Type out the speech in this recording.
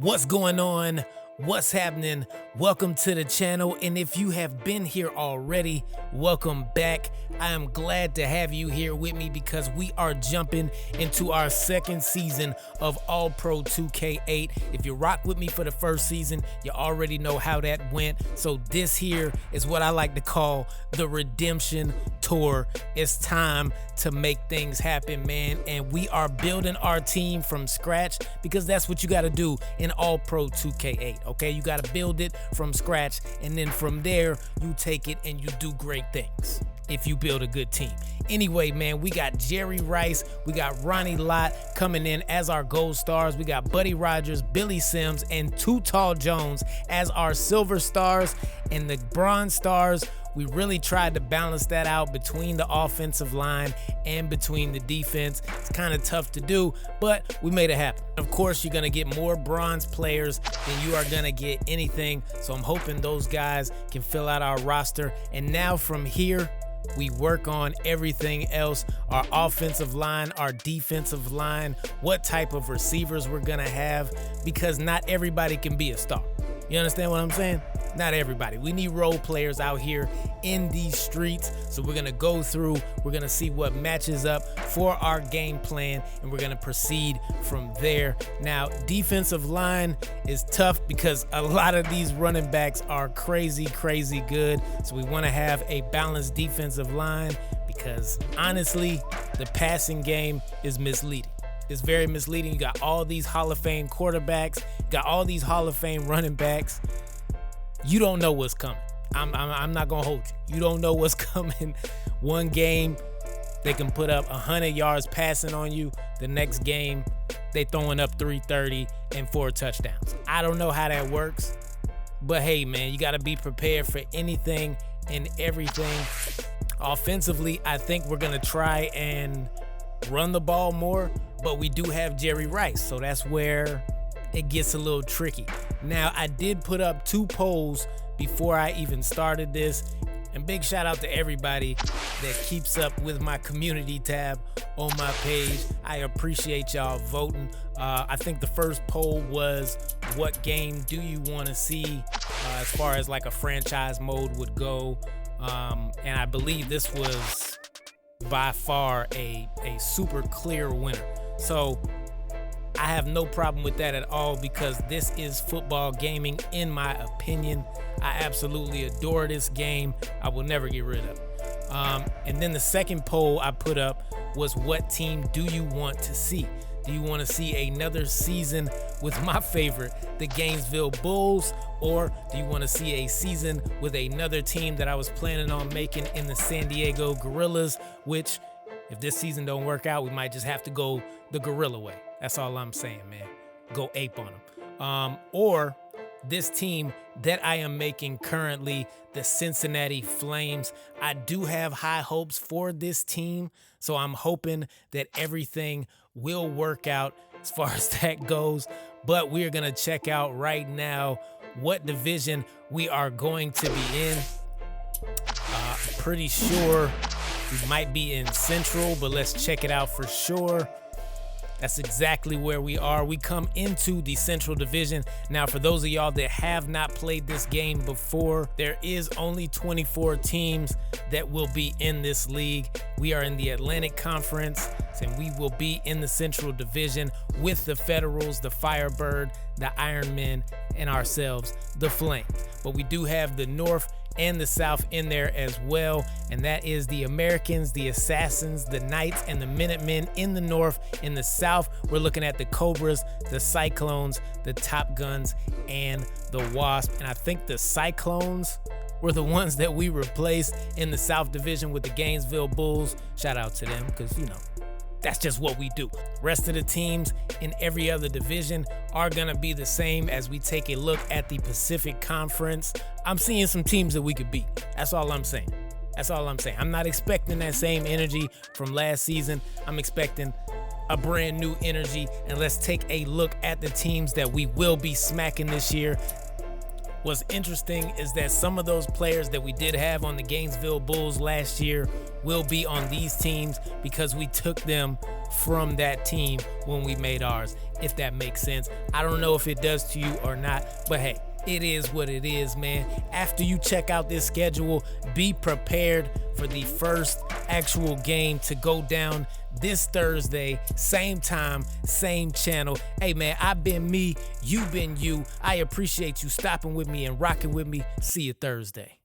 What's going on? What's happening? Welcome to the channel, and if you have been here already, welcome back. I am glad to have you here with me because we are jumping into our second season of All Pro 2K8. If you rock with me for the first season, you already know how that went. So this here is what I like to call the redemption tour. It's time to make things happen, man, and we are building our team from scratch because that's what you got to do in All Pro 2K8. Okay, you got to build it from scratch, and then from there you take it and you do great things if you build a good team. Anyway, man, we got Jerry Rice, we got Ronnie Lott coming in as our gold stars. We got Buddy Rogers, Billy Sims, and Too Tall Jones as our silver stars. And the bronze stars, we really tried to balance that out between the offensive line and between the defense. It's kind of tough to do, but we made it happen. Of course, you're gonna get more bronze players than you are gonna get anything. So I'm hoping those guys can fill out our roster. And now from here, we work on everything else, our offensive line, our defensive line, what type of receivers we're gonna have, because not everybody can be a star. You understand what I'm saying? Not everybody. We need role players out here in these streets. So we're gonna go through, we're gonna see what matches up for our game plan, and we're gonna proceed from there. Now, defensive line is tough because a lot of these running backs are crazy good. So we wanna have a balanced defensive line because honestly, the passing game is misleading. It's very misleading. You got all these Hall of Fame quarterbacks, you got all these Hall of Fame running backs. You don't know what's coming. I'm not gonna hold you. You don't know what's coming. One game, they can put up 100 yards passing on you. The next game, they throwing up 330 and 4 touchdowns. I don't know how that works, but hey, man, you gotta be prepared for anything and everything. Offensively, I think we're gonna try and run the ball more, but we do have Jerry Rice, so that's where it gets a little tricky. Now, I did put up 2 polls before I even started this, and big shout out to everybody that keeps up with my community tab on my page. I appreciate y'all voting. I think the first poll was, what game do you want to see as far as like a franchise mode would go, and I believe this was by far a super clear winner. So I have no problem with that at all because this is football gaming, in my opinion. I absolutely adore this game. I will never get rid of it. And then the second poll I put up was, what team do you want to see? Do you want to see another season with my favorite, the Gainesville Bulls, or do you want to see a season with another team that I was planning on making in the San Diego Gorillas, which if this season don't work out, we might just have to go the gorilla way. That's all I'm saying, man. Go ape on them. Or this team that I am making currently, the Cincinnati Flames. I do have high hopes for this team, so I'm hoping that everything will work out as far as that goes. But we're gonna check out right now what division we are going to be in. Pretty sure we might be in Central, but let's check it out for sure. That's exactly where we are. We come into the Central Division. Now, for those of y'all that have not played this game before, there is only 24 teams that will be in this league. We are in the Atlantic Conference, and we will be in the Central Division with the Federals, the Firebird, the Ironmen, and ourselves, the Flames. But we do have the North and the South in there as well, and that is the Americans, the Assassins, the Knights, and the Minutemen in the North. In the South, we're looking at the Cobras, the Cyclones, the Top Guns, and the Wasp. And I think the Cyclones were the ones that we replaced in the South Division with the Gainesville Bulls. Shout out to them, because, you know, that's just what we do. Rest of the teams in every other division are gonna be the same as we take a look at the Pacific Conference. I'm seeing some teams that we could beat. That's all I'm saying. That's all I'm saying. I'm not expecting that same energy from last season. I'm expecting a brand new energy, and let's take a look at the teams that we will be smacking this year. What's interesting is that some of those players that we did have on the Gainesville Bulls last year will be on these teams because we took them from that team when we made ours, if that makes sense. I don't know if it does to you or not, but hey, it is what it is, man. After you check out this schedule, be prepared for the first actual game to go down this Thursday, same time, same channel. Hey, man, I've been me, you've been you. I appreciate you stopping with me and rocking with me. See you Thursday.